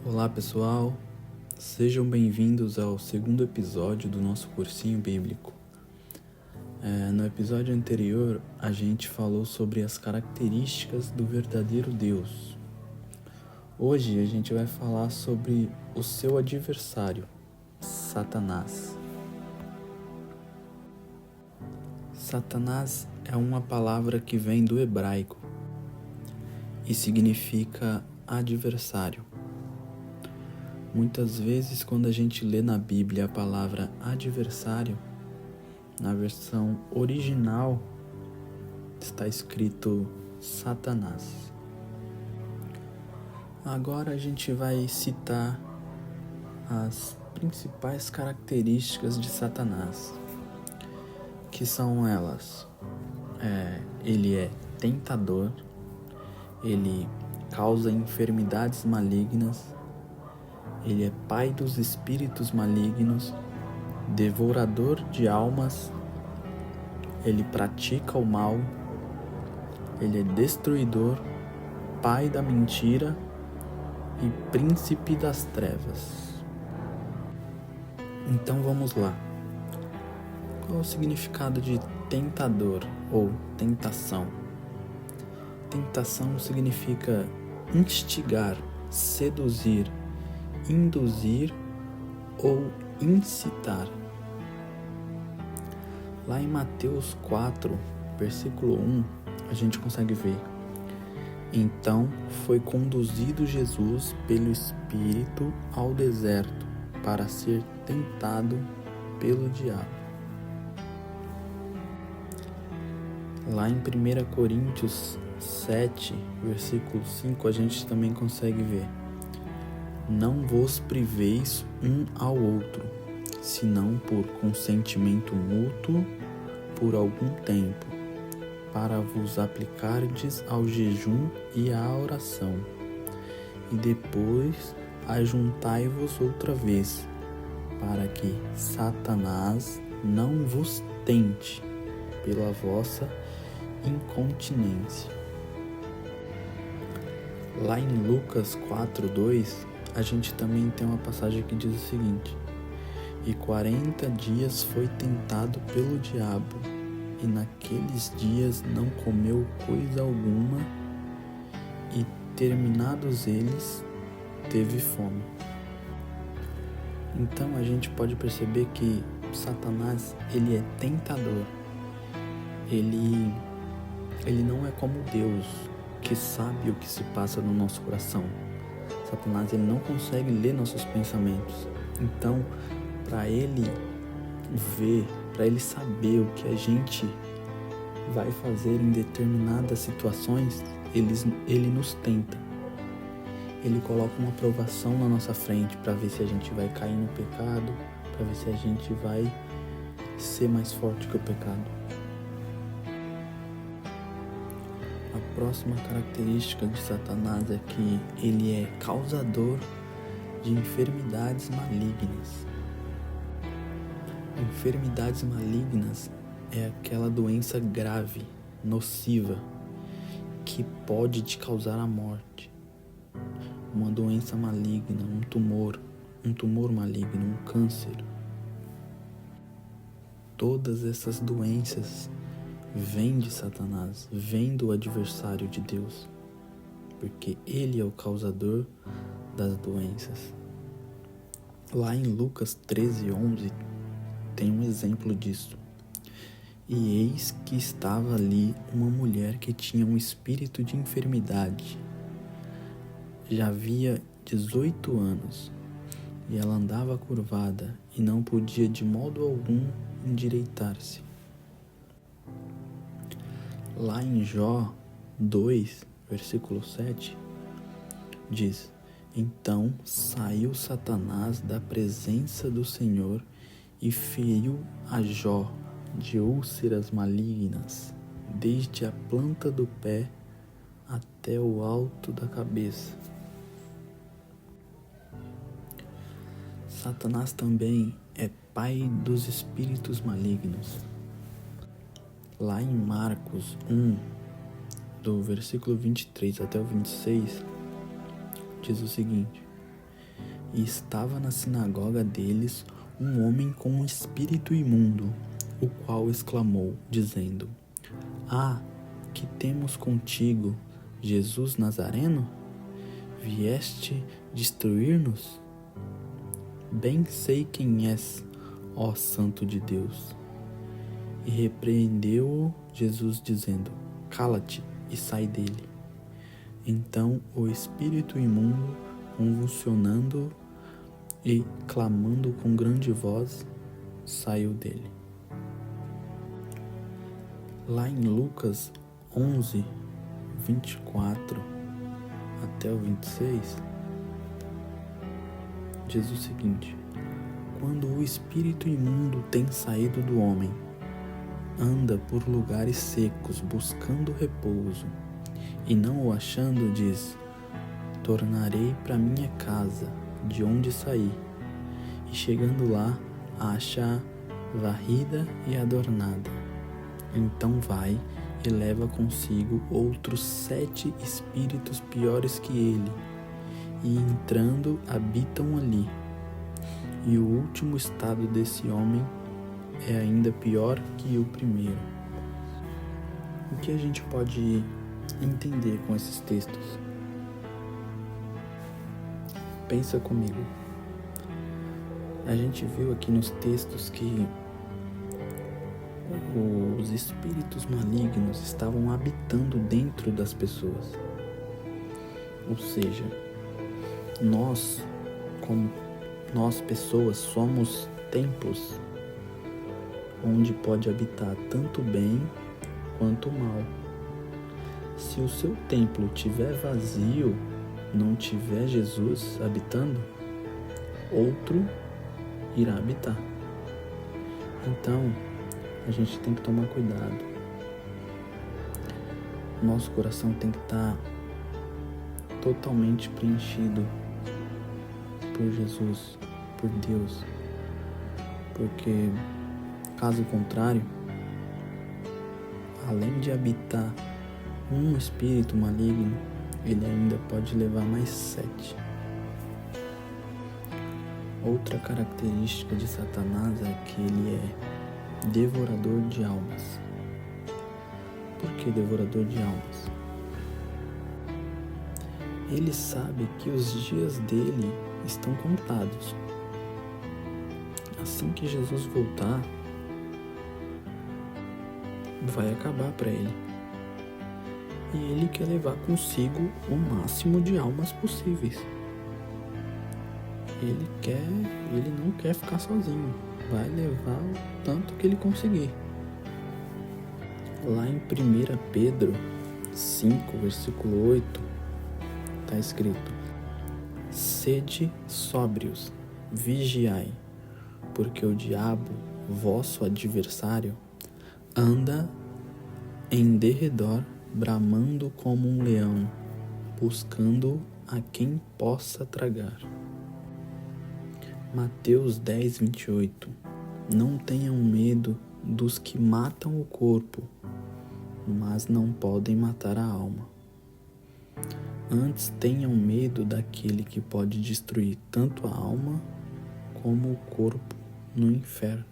Olá pessoal, sejam bem-vindos ao segundo episódio do nosso cursinho bíblico. No episódio anterior a gente falou sobre as características do verdadeiro Deus. Hoje a gente vai falar sobre o seu adversário, Satanás. Satanás é uma palavra que vem do hebraico e significa adversário. Muitas vezes, quando a gente lê na Bíblia a palavra adversário, na versão original está escrito Satanás. Agora a gente vai citar as principais características de Satanás, que são elas. Ele é tentador, ele causa enfermidades malignas, ele é pai dos espíritos malignos, devorador de almas, ele pratica o mal, ele é destruidor, pai da mentira e príncipe das trevas. Então vamos lá. Qual é o significado de tentador ou tentação? Tentação significa instigar, seduzir, induzir ou incitar. Lá em Mateus 4, versículo 1, a gente consegue ver: Então foi conduzido Jesus pelo Espírito ao deserto para ser tentado pelo diabo. Lá em 1 Coríntios 7, versículo 5, a gente também consegue ver: Não vos priveis um ao outro, senão por consentimento mútuo por algum tempo, para vos aplicardes ao jejum e à oração, e depois ajuntai-vos outra vez, para que Satanás não vos tente pela vossa incontinência. Lá em Lucas 4:2, a gente também tem uma passagem que diz o seguinte: E 40 dias foi tentado pelo diabo, e naqueles dias não comeu coisa alguma, e terminados eles, teve fome. Então a gente pode perceber que Satanás, ele é tentador. Ele não é como Deus, que sabe o que se passa no nosso coração. Satanás, ele não consegue ler nossos pensamentos. Então, para ele ver, para ele saber o que a gente vai fazer em determinadas situações, ele nos tenta. Ele coloca uma provação na nossa frente para ver se a gente vai cair no pecado, para ver se a gente vai ser mais forte que o pecado. A próxima característica de Satanás é que ele é causador de enfermidades malignas. Enfermidades malignas é aquela doença grave, nociva, que pode te causar a morte. Uma doença maligna, um tumor maligno, um câncer. Todas essas doenças vêm de Satanás, vêm do adversário de Deus, porque ele é o causador das doenças. Lá em Lucas 13:11 tem um exemplo disso. E eis que estava ali uma mulher que tinha um espírito de enfermidade. Já havia 18 anos, e ela andava curvada e não podia de modo algum endireitar-se. Lá em Jó 2, versículo 7, diz: Então saiu Satanás da presença do Senhor e feriu a Jó de úlceras malignas, desde a planta do pé até o alto da cabeça. Satanás também é pai dos espíritos malignos. Lá em Marcos 1, do versículo 23 até o 26, diz o seguinte: E estava na sinagoga deles um homem com um espírito imundo, o qual exclamou, dizendo: Ah, que temos contigo, Jesus Nazareno? Vieste destruir-nos? Bem sei quem és, ó Santo de Deus. E repreendeu-o Jesus, dizendo: Cala-te e sai dele. Então o espírito imundo, convulsionando e clamando com grande voz, saiu dele. Lá em Lucas 11, 24 até o 26, diz o seguinte: Quando o espírito imundo tem saído do homem, anda por lugares secos buscando repouso, e não o achando, diz: Tornarei para minha casa, de onde saí. E chegando lá, acha varrida e adornada. Então vai e leva consigo outros 7 espíritos piores que ele, e entrando habitam ali. E o último estado desse homem é ainda pior que o primeiro. O que a gente pode entender com esses textos? Pensa comigo. A gente viu aqui nos textos que os espíritos malignos estavam habitando dentro das pessoas. Ou seja, nós, como nós pessoas, somos templos onde pode habitar tanto bem quanto mal. Se o seu templo estiver vazio, não tiver Jesus habitando, outro irá habitar. Então, a gente tem que tomar cuidado. Nosso coração tem que estar totalmente preenchido por Jesus, por Deus, porque caso contrário, além de habitar um espírito maligno, ele ainda pode levar mais 7. Outra característica de Satanás é que ele é devorador de almas. Por que devorador de almas? Ele sabe que os dias dele estão contados. Assim que Jesus voltar, vai acabar para ele. E ele quer levar consigo o máximo de almas possíveis. Ele não quer ficar sozinho. Vai levar o tanto que ele conseguir. Lá em 1 Pedro 5, versículo 8, está escrito: Sede sóbrios, vigiai, porque o diabo, vosso adversário, anda em derredor, bramando como um leão, buscando a quem possa tragar. Mateus 10, 28. Não tenham medo dos que matam o corpo, mas não podem matar a alma. Antes tenham medo daquele que pode destruir tanto a alma como o corpo no inferno.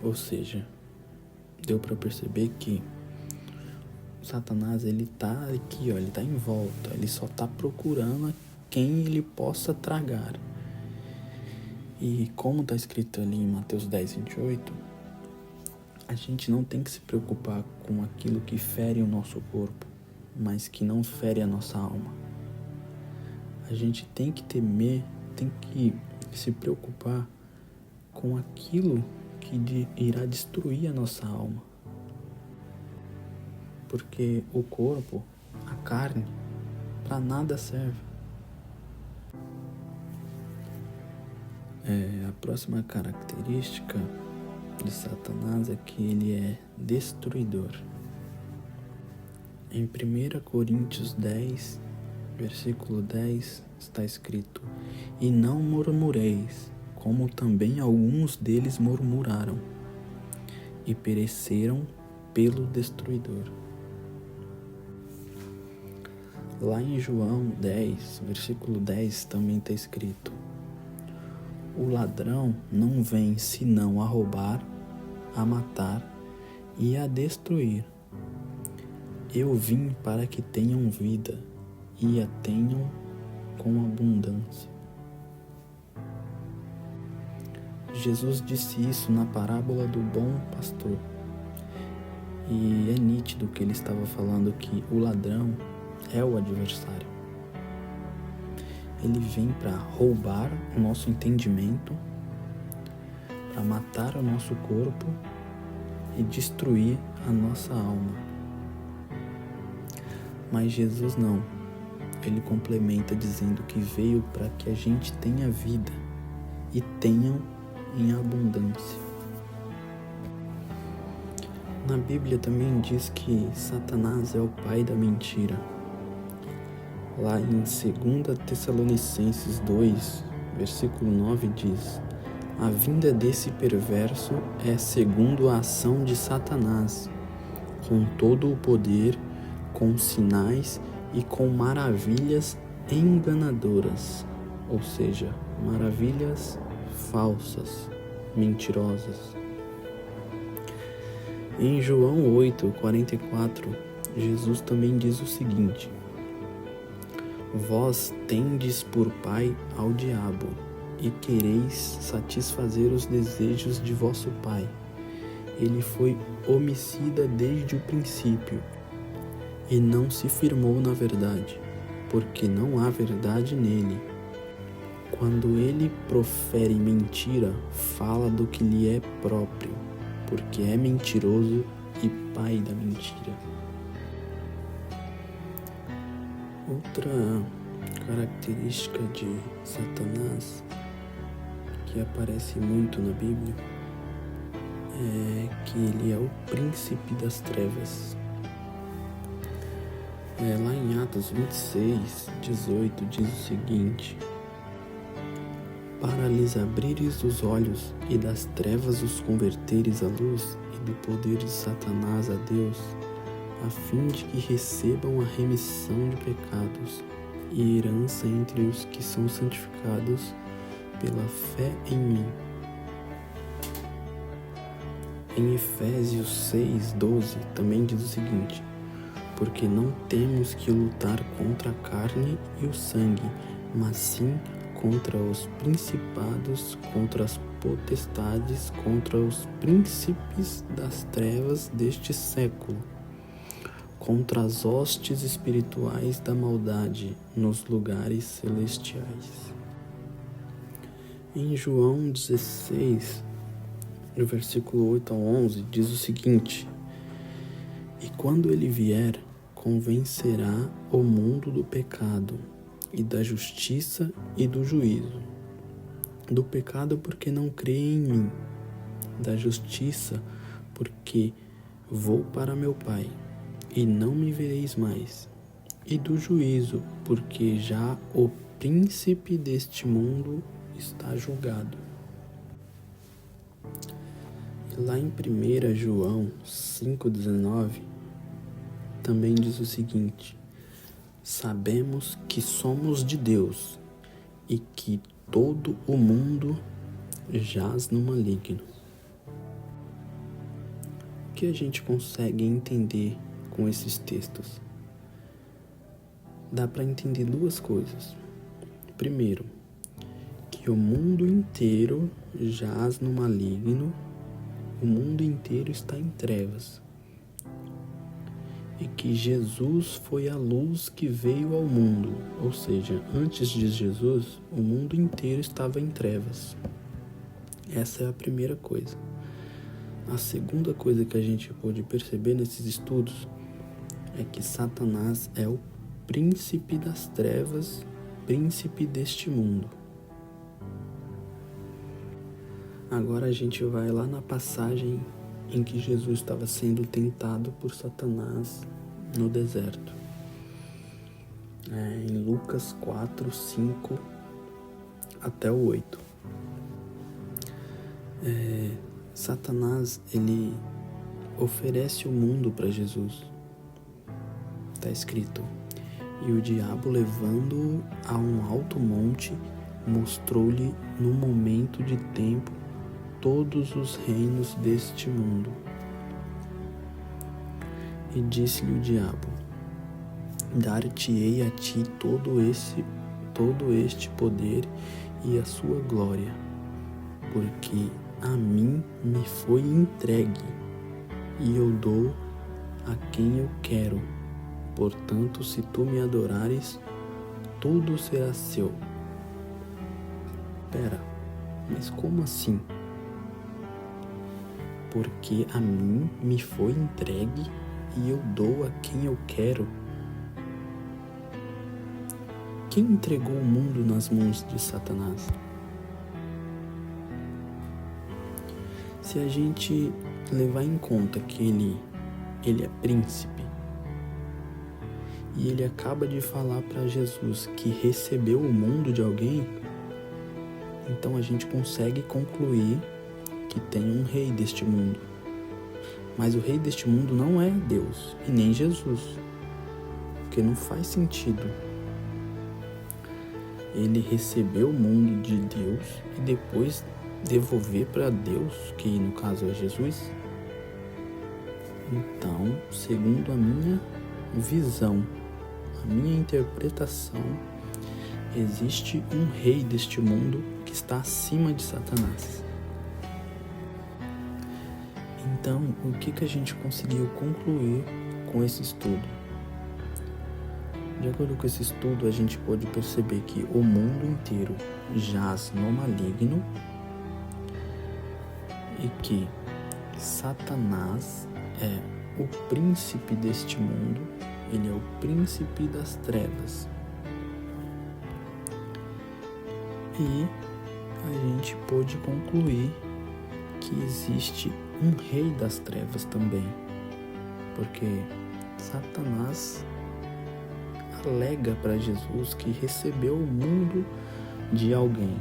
Ou seja, deu para perceber que Satanás, ele tá aqui, ele tá em volta, ele só tá procurando quem ele possa tragar. E como está escrito ali em Mateus 10, 28, a gente não tem que se preocupar com aquilo que fere o nosso corpo, mas que não fere a nossa alma. A gente tem que temer, tem que se preocupar com aquilo que irá destruir a nossa alma. Porque o corpo, a carne, para nada serve. A próxima característica de Satanás é que ele é destruidor. Em 1 Coríntios 10, versículo 10, está escrito: E não murmureis, como também alguns deles murmuraram, e pereceram pelo destruidor. Lá em João 10, versículo 10, também está escrito: o ladrão não vem senão a roubar, a matar e a destruir. Eu vim para que tenham vida e a tenham com abundância. Jesus disse isso na parábola do bom pastor. E é nítido que ele estava falando que o ladrão é o adversário. Ele vem para roubar o nosso entendimento, para matar o nosso corpo e destruir a nossa alma. Mas Jesus não. Ele complementa dizendo que veio para que a gente tenha vida e tenham em abundância. Na Bíblia também diz que Satanás é o pai da mentira. Lá em 2 Tessalonicenses 2, versículo 9 diz: a vinda desse perverso é segundo a ação de Satanás, com todo o poder, com sinais e com maravilhas enganadoras, ou seja, maravilhas falsas, mentirosas. Em João 8:44, Jesus também diz o seguinte: vós tendes por pai ao diabo, e quereis satisfazer os desejos de vosso pai. Ele foi homicida desde o princípio, e não se firmou na verdade, porque não há verdade nele. Quando ele profere mentira, fala do que lhe é próprio, porque é mentiroso e pai da mentira. Outra característica de Satanás que aparece muito na Bíblia é que ele é o príncipe das trevas. Lá em Atos 26:18 diz o seguinte: para lhes abrires os olhos e das trevas os converteres à luz e do poder de Satanás a Deus, a fim de que recebam a remissão de pecados e herança entre os que são santificados pela fé em mim. Em Efésios 6:12 também diz o seguinte: porque não temos que lutar contra a carne e o sangue, mas sim contra os principados, contra as potestades, contra os príncipes das trevas deste século, contra as hostes espirituais da maldade nos lugares celestiais. Em João 16, no versículo 8 ao 11, diz o seguinte: e quando ele vier, convencerá o mundo do pecado, e da justiça e do juízo. Do pecado, porque não crê em mim. Da justiça, porque vou para meu Pai, e não me vereis mais. E do juízo, porque já o príncipe deste mundo está julgado. E lá em 1 João 5,19, também diz o seguinte: sabemos que somos de Deus e que todo o mundo jaz no maligno. O que a gente consegue entender com esses textos? Dá para entender duas coisas. Primeiro, que o mundo inteiro jaz no maligno, o mundo inteiro está em trevas. E que Jesus foi a luz que veio ao mundo, ou seja, antes de Jesus, o mundo inteiro estava em trevas. Essa é a primeira coisa. A segunda coisa que a gente pode perceber nesses estudos é que Satanás é o príncipe das trevas, príncipe deste mundo. Agora a gente vai lá na passagem em que Jesus estava sendo tentado por Satanás no deserto. Em Lucas 4, 5 até o 8. Satanás, ele oferece o mundo para Jesus. Está escrito: E o diabo, levando-o a um alto monte, mostrou-lhe no momento de tempo todos os reinos deste mundo. E disse-lhe o diabo: dar-te-ei a ti todo este poder e a sua glória, porque a mim me foi entregue, e eu dou a quem eu quero. Portanto, se tu me adorares, tudo será seu. Pera, mas como assim? Porque a mim me foi entregue e eu dou a quem eu quero. Quem entregou o mundo nas mãos de Satanás? Se a gente levar em conta que ele é príncipe, e ele acaba de falar para Jesus que recebeu o mundo de alguém, então a gente consegue concluir que tem um rei deste mundo. Mas o rei deste mundo não é Deus e nem Jesus, porque não faz sentido ele receber o mundo de Deus e depois devolver para Deus, que no caso é Jesus. Então, segundo a minha visão, a minha interpretação, existe um rei deste mundo que está acima de Satanás. Então, o que a gente conseguiu concluir com esse estudo? De acordo com esse estudo, a gente pode perceber que o mundo inteiro jaz no maligno e que Satanás é o príncipe deste mundo, ele é o príncipe das trevas. E a gente pôde concluir que existe um rei das trevas também, porque Satanás alega para Jesus que recebeu o mundo de alguém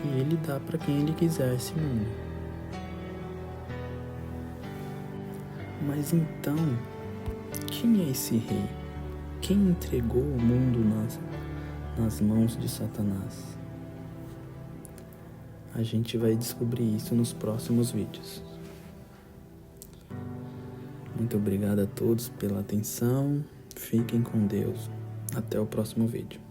e ele dá para quem ele quiser esse mundo. Mas então, quem é esse rei? Quem entregou o mundo nas mãos de Satanás? A gente vai descobrir isso nos próximos vídeos. Muito obrigado a todos pela atenção. Fiquem com Deus. Até o próximo vídeo.